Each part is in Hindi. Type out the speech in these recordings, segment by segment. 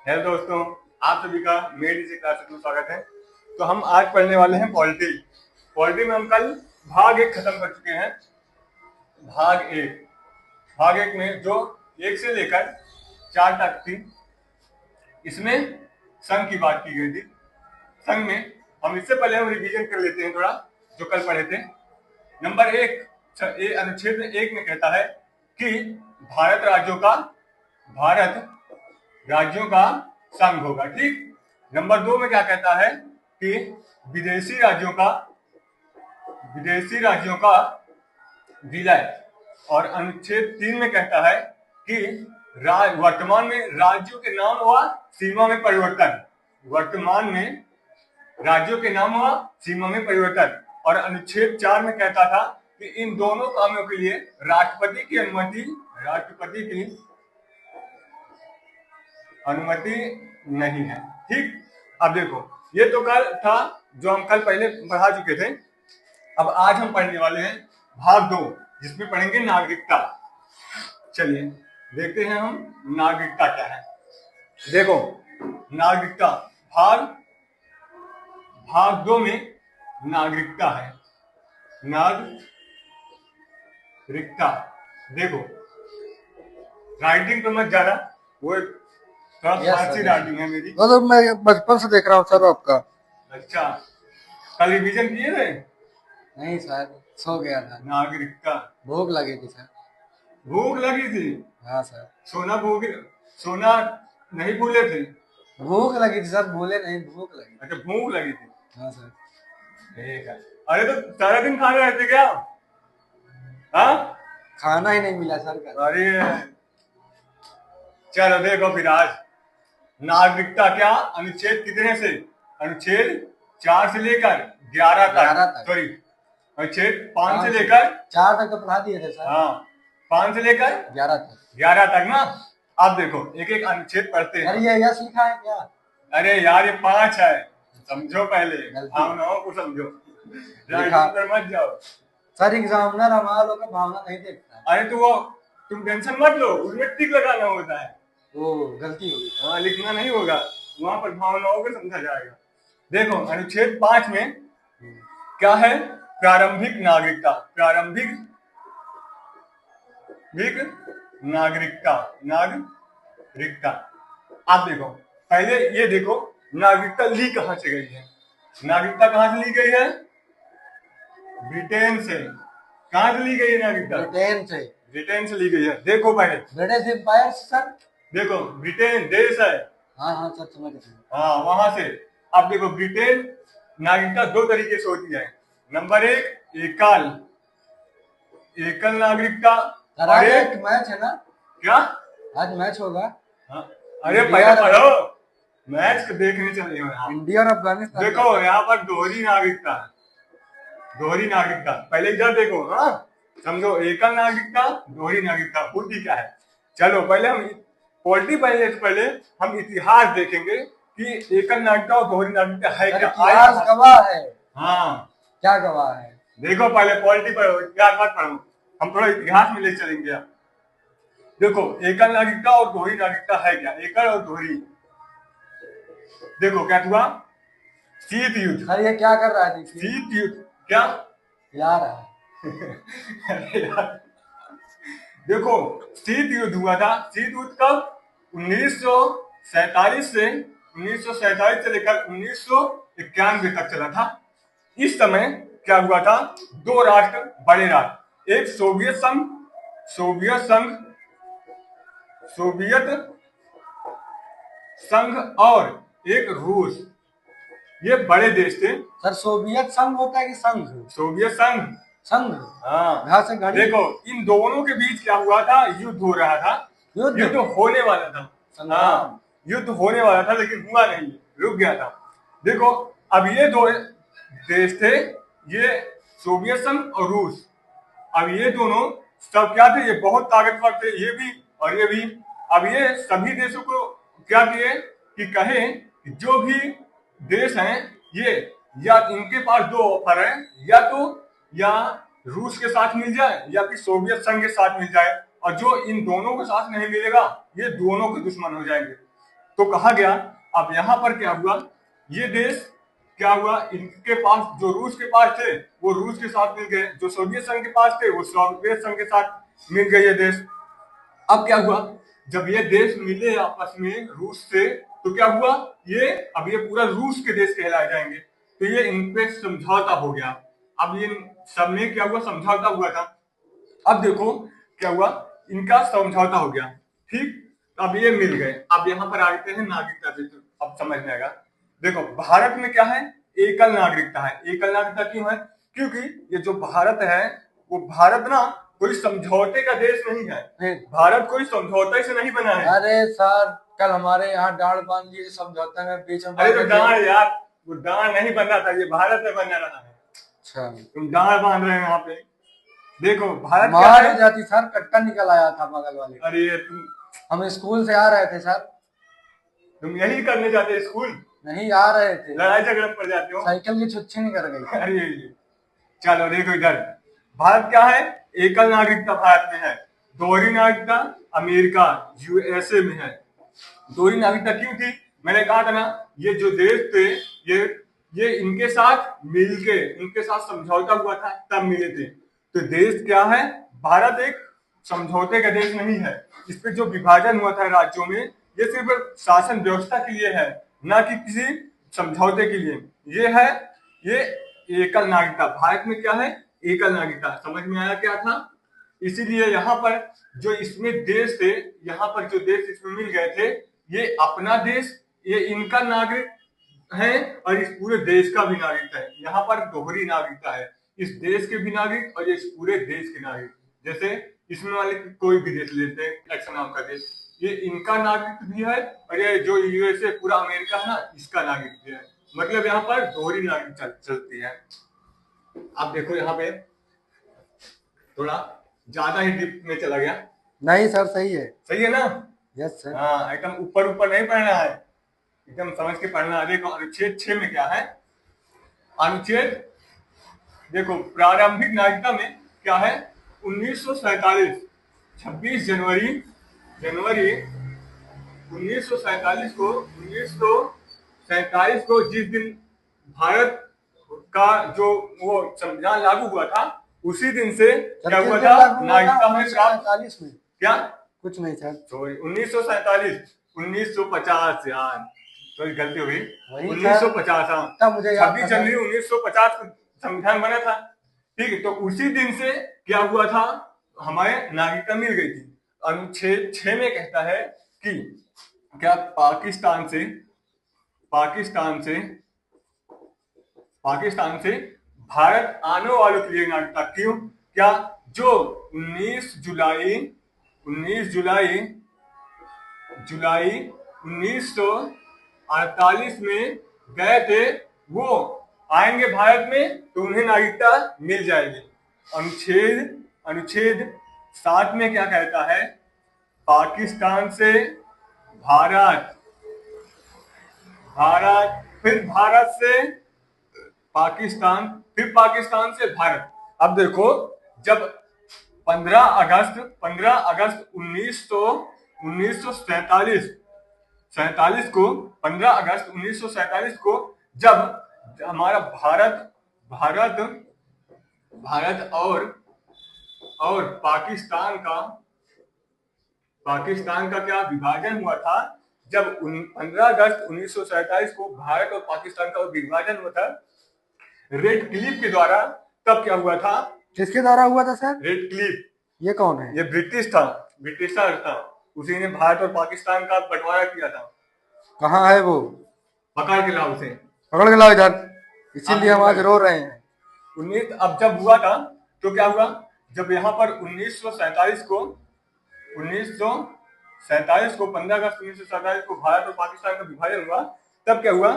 हेलो दोस्तों, आप सभी का मेरी से क्लासेस में स्वागत है। तो हम आज पढ़ने वाले हैं पॉलिटी। पॉलिटी में हम कल भाग एक खत्म कर चुके हैं। भाग एक में जो एक से लेकर 4 तक थी, इसमें संघ की बात की गई थी। संघ में हम इससे पहले हम रिवीजन कर लेते हैं थोड़ा, जो कल पढ़े थे। नंबर एक, अनुच्छेद 1 में कहता है कि भारत राज्यों का संघ होगा। ठीक। नंबर 2 में क्या कहता है कि विदेशी राज्यों का विलय। और अनुच्छेद 3 में कहता है कि वर्तमान में राज्यों के नाम व सीमा में परिवर्तन। और अनुच्छेद 4 में कहता था कि इन दोनों कामों के लिए राष्ट्रपति की अनुमति नहीं है। ठीक। अब देखो, ये तो कल था जो हम कल पहले पढ़ा चुके थे। अब आज हम पढ़ने वाले हैं भाग 2, जिसमें पढ़ेंगे नागरिकता। चलिए देखते हैं हम नागरिकता क्या है। देखो, नागरिकता भाग 2 में नागरिकता है। नागरिकता, देखो राइटिंग तो मत ज्यादा, वो थोड़ा फारसी राइटिंग है मेरी। मतलब मैं बचपन से देख रहा हूँ सर आपका। अच्छा, कल रिवीजन किए थे? नहीं सर, सो गया था। नागरिकता, भूख लगी थी सर। भूख लगी थी? हाँ सर। सोना नहीं भूले थे? भूख लगी थी सर, भूले नहीं, भूख लगी। अच्छा, भूख लगी थी। हाँ सर। ठीक है। अरे तो सारा दिन खा रहे थे क्या? हाँ, खाना ही नहीं मिला सर कल। अरे चलो देखो फिर आज नागरिकता क्या, अनुच्छेद कितने से? अनुच्छेद 4 से लेकर 11 तक। सॉरी, अनुच्छेद 5 से लेकर 4 तक तो पढ़ा दिए थे सर। हाँ, 5 से लेकर 11 तक ना। अब देखो एक एक अनुच्छेद पढ़ते हैं। अरे ये यस लिखा है क्या? अरे यार, ये 5 है, समझो पहले, भावनाओं को समझो, मत जाओ सर। एग्जामिनर हमारा लोग का भावना नहीं देखता। अरे तो वो तुम टेंशन मत लो, उसमें टिक लगाना होता है। वो गलती होगी। हाँ, लिखना नहीं होगा, वहां पर भावनाओं को समझा जाएगा। देखो अनुच्छेद 5 में क्या है? प्रारंभिक नागरिकता। आप देखो, पहले ये देखो नागरिकता ली कहां से गई है। नागरिकता कहां से ली गई है? ब्रिटेन से। कहां से ली गई है नागरिकता? ब्रिटेन से ली गई है। देखो पहले ब्रिटिश एम्पायर सर। देखो ब्रिटेन देश है। हाँ हाँ सर, समझ गए। हाँ, वहां से। अब देखो ब्रिटेन नागरिकता 2 तरीके से होती है। नंबर 1, एकल नागरिकता। और एक मैच है ना? क्या आज मैच होगा? हाँ। अरे पहले पढ़ो, मैच को देखने चले हो। इंडिया और अफगानिस्तान। देखो यहाँ पर दोहरी नागरिकता। पहले इधर देखो। हाँ, समझो, एकल नागरिकता, दोहरी नागरिकता होती क्या है। चलो पहले हम पॉलिटी पहले हम इतिहास देखेंगे कि एकल नागरिकता और दोहरी नागरिकता है क्या। इतिहास गवाह है। हाँ, क्या गवाह है? देखो पहले पॉलिटी पढ़ो, इतिहास मत पढ़ो। हम थोड़ा इतिहास में ले चलेंगे। देखो एकल नागरिकता और दोहरी नागरिकता है क्या। एकल और दोहरी, देखो क्या हुआ, शीत युद्ध। सर ये क्या कर रहा है? शीत युद्ध क्या यार अरे यार, देखो शीत युद्ध हुआ था। शीत युद्ध कब? 1947 से लेकर 1991 तक चला था। इस समय क्या हुआ था? 2 राष्ट्र, बड़े राष्ट्र, एक सोवियत संघ और एक रूस, ये बड़े देश थे। सर सोवियत संघ होता है कि संघ? सोवियत संघ। हाँ से देखो इन दोनों के बीच क्या हुआ था? युद्ध हो रहा था। युद्ध होने वाला था। हाँ, युद्ध होने वाला था, लेकिन हुआ नहीं, रुक गया था। देखो अब ये 2 देश थे, ये सोवियत संघ और रूस। अब ये दोनों सब क्या थे? ये बहुत ताकतवर थे, ये भी और ये भी। अब ये सभी देशों को क्या किए कि कहे कि जो भी देश हैं, ये या इनके पास 2 ऑफर है, या रूस के साथ मिल जाए या फिर सोवियत संघ के साथ मिल जाए, और जो इन दोनों के साथ नहीं मिलेगा, ये दोनों के दुश्मन हो जाएंगे। तो कहा गया अब यहाँ पर क्या हुआ, ये देश क्या हुआ, इनके पास जो रूस के पास थे वो रूस के साथ मिल गए, जो सोवियत संघ के पास थे वो सोवियत संघ के साथ मिल गए ये देश। अब क्या हुआ, जब ये देश मिले आपस में रूस से, तो क्या हुआ, ये अब ये पूरा रूस के देश कहलाए जाएंगे, तो ये इन पे समझौता हो गया। अब ये सब में क्या हुआ, समझौता हुआ था। अब देखो क्या हुआ, इनका समझौता हो गया, ठीक, अब ये मिल गए। अब यहाँ पर आते हैं नागरिकता पे, तो अब समझ में आएगा। देखो भारत में क्या है, एकल नागरिकता है। एकल नागरिकता क्यों है, क्योंकि ये जो भारत है वो भारत ना कोई समझौते का देश नहीं है, भारत कोई समझौते से नहीं बना है। अरे सर कल हमारे यहाँ डांड बांध लिए समझौते में बीच में। अरे तो डांड यार, वो डांड नहीं बनना था, ये भारत में बनना रहा है। अच्छा तुम डांड बांध रहे हो यहाँ पे। देखो भारत क्या मार है, हो जाती सर, कट्टा निकल आया था बगल वाले। अरे हम स्कूल से आ रहे थे सर। तुम यही करने जाते स्कूल, नहीं आ रहे थे, लड़ाई झगड़ा पड़ जाते हो। साइकिल की छुच्छी नहीं कर गई। अरे चलो देखो इधर, भारत क्या है, एकल नागरिकता भारत में है। दोहरी नागरिकता अमेरिका यूएसए में है। दोहरी नागरिकता क्यों थी, मैंने कहा था ना, ये जो देश थे ये इनके साथ मिलके, इनके साथ समझौता हुआ था तब मिले थे। तो देश क्या है, भारत एक समझौते का देश नहीं है। इस पे जो विभाजन हुआ था राज्यों में, ये सिर्फ शासन व्यवस्था के लिए है, ना कि किसी समझौते के लिए। ये है ये एकल नागरिकता। भारत में क्या है, एकल नागरिकता। समझ में आया क्या था, इसीलिए यहाँ पर जो इसमें देश थे, यहाँ पर जो देश इसमें मिल गए थे, ये अपना देश, ये इनका नागरिक है और इस पूरे देश का भी नागरिक है। यहाँ पर दोहरी नागरिकता है, इस देश के भी नागरिक और ये इस पूरे देश के नागरिक। जैसे इसमें वाले कोई भी देश लेते हैं, एक्शन नाम का देश, ये इनका नागरिक भी है और ये जो यूएसए पूरा अमेरिका है ना, इसका नागरिक भी है। मतलब यहाँ पर दोहरी नागरिक चलती है। अब देखो यहाँ पे थोड़ा ज्यादा ही डीप में चला गया। नहीं सर सही है। सही है ना, यस सर। हाँ एकदम ऊपर ऊपर नहीं पढ़ना है, एकदम समझ के पढ़ना है। देखो अनुच्छेद 6 में क्या है, अनुच्छेद देखो प्रारंभिक नागरिकता में क्या है, 1947 26 जनवरी 1947 को जिस दिन भारत का जो वो संविधान लागू हुआ था, उसी दिन से क्या हुआ था, नागरिकता में प्राप्त। 1947 में क्या, कुछ नहीं सर, सॉरी 1947 1950 यार, सॉरी गलती हो गई, वही 1950। हाँ तब मुझे याद 26 था। जनवरी 1950 को संविधान बना था, ठीक है। तो उसी दिन से क्या हुआ था, हमारे नागरिकता मिल गई थी। अनुच्छेद 6 में कहता है कि क्या पाकिस्तान से भारत आने वालों के लिए नागरिकता, क्यों, क्या, जो 19 जुलाई 1948 में गए थे, वो आएंगे भारत में तो उन्हें नागरिकता मिल जाएगी। अनुच्छेद 7 में क्या कहता है, पाकिस्तान से भारत, फिर भारत से पाकिस्तान, फिर पाकिस्तान से भारत। अब देखो जब 15 अगस्त 1947 को 15 अगस्त 1947 को जब हमारा भारत और पाकिस्तान का क्या विभाजन हुआ था, जब 15 अगस्त 1947 को भारत और पाकिस्तान का विभाजन हुआ था रेड क्लिफ के द्वारा, तब क्या हुआ था, किसके द्वारा हुआ था सर? Red Cliff. ये कौन है? ये ब्रिटिशर था, उसी ने भारत और पाकिस्तान का बंटवारा किया था। कहाँ है वो? पकड़ के लाओ उसे, पकड़ के लाओ इधर, इसीलिए हम आज रो रहे हैं। अब जब हुआ था तो क्या हुआ, जब यहाँ पर 1947 को 15 अगस्त 1947 को भारत और पाकिस्तान का विभाजन हुआ, तब क्या हुआ,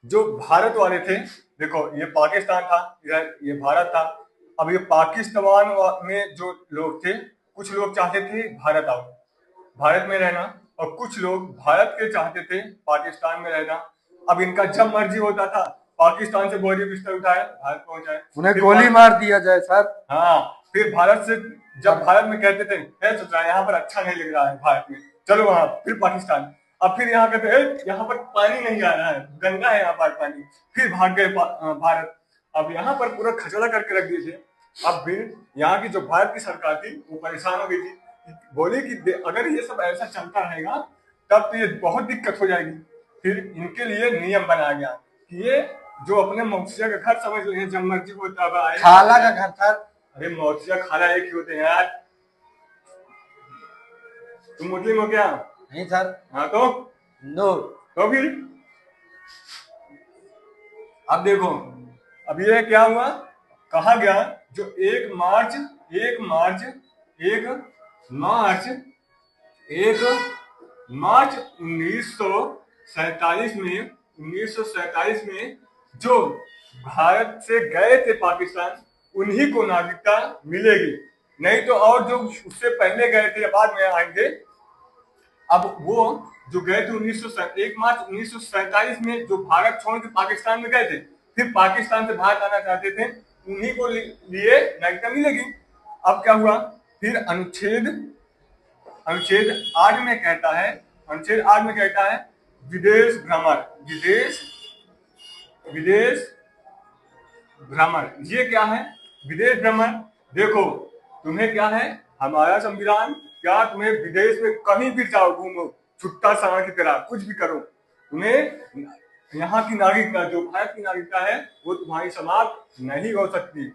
जो भारत वाले थे, देखो ये पाकिस्तान था, इधर ये भारत था। अब ये पाकिस्तान में जो लोग थे, कुछ लोग चाहते थे भारत में रहना, और कुछ लोग भारत के चाहते थे पाकिस्तान में रहना। अब इनका जब मर्जी होता था, पाकिस्तान से बोरी बिस्तर उठाए भारत पहुंचाए, उन्हें गोली मार दिया जाए सर। हाँ, फिर भारत से जब भारत में कहते थे यहाँ पर अच्छा नहीं लग रहा है भारत में, चलो वहां, फिर पाकिस्तान। अब फिर यहाँ कहते हैं यहाँ पर पानी नहीं आ रहा है, गंदा है यहाँ पर पानी, फिर भाग गए भारत। अब यहाँ पर पूरा खचड़ा करके रख दिए थे। अब फिर यहाँ की जो भारत की सरकार थी वो परेशान हो गई थी, बोली कि अगर ये सब ऐसा चलता रहेगा तब तो ये बहुत दिक्कत हो जाएगी। फिर इनके लिए नियम बनाया गया कि ये जो अपने मौसिया का घर समझ रहे हैं, जब मर्जी को तब आए। खाला का घर था। अरे मौसिया खाला एक ही होते हैं यार, तुम मुस्लिम हो क्या? नहीं सर। हाँ तो हिंदू। तो फिर अब देखो, अब ये क्या हुआ, कहा गया जो 1 मार्च 1947 में जो भारत से गए थे पाकिस्तान, उन्हीं को नागरिकता मिलेगी, नहीं तो और जो उससे पहले गए थे या बाद में आएंगे। अब वो जो गए थे 1 मार्च 1947 में जो भारत छोड़ के पाकिस्तान में गए थे, फिर पाकिस्तान से भारत आना चाहते थे, उन्हीं को लिए नागरिकता मिलेगी। अब क्या हुआ, फिर अनुच्छेद 8 में कहता है विदेश भ्रमण। ये क्या है विदेश भ्रमण? देखो तुम्हें क्या है, हमारा संविधान क्या तुम्हें विदेश में कहीं भी जाओ, घूमो छुट्टा सांड की तरह, कुछ भी करो, तुम्हें यहाँ की नागरिकता, जो भारत की नागरिकता है, वो तुम्हारी समाप्त नहीं हो सकती।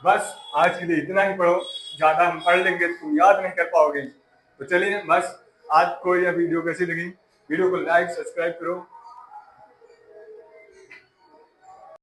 बस आज के लिए इतना ही पढ़ो, ज्यादा हम पढ़ लेंगे तुम याद नहीं कर पाओगे। तो चलिए बस, आज को यह वीडियो कैसी लगी, वीडियो को लाइक सब्सक्राइब करो।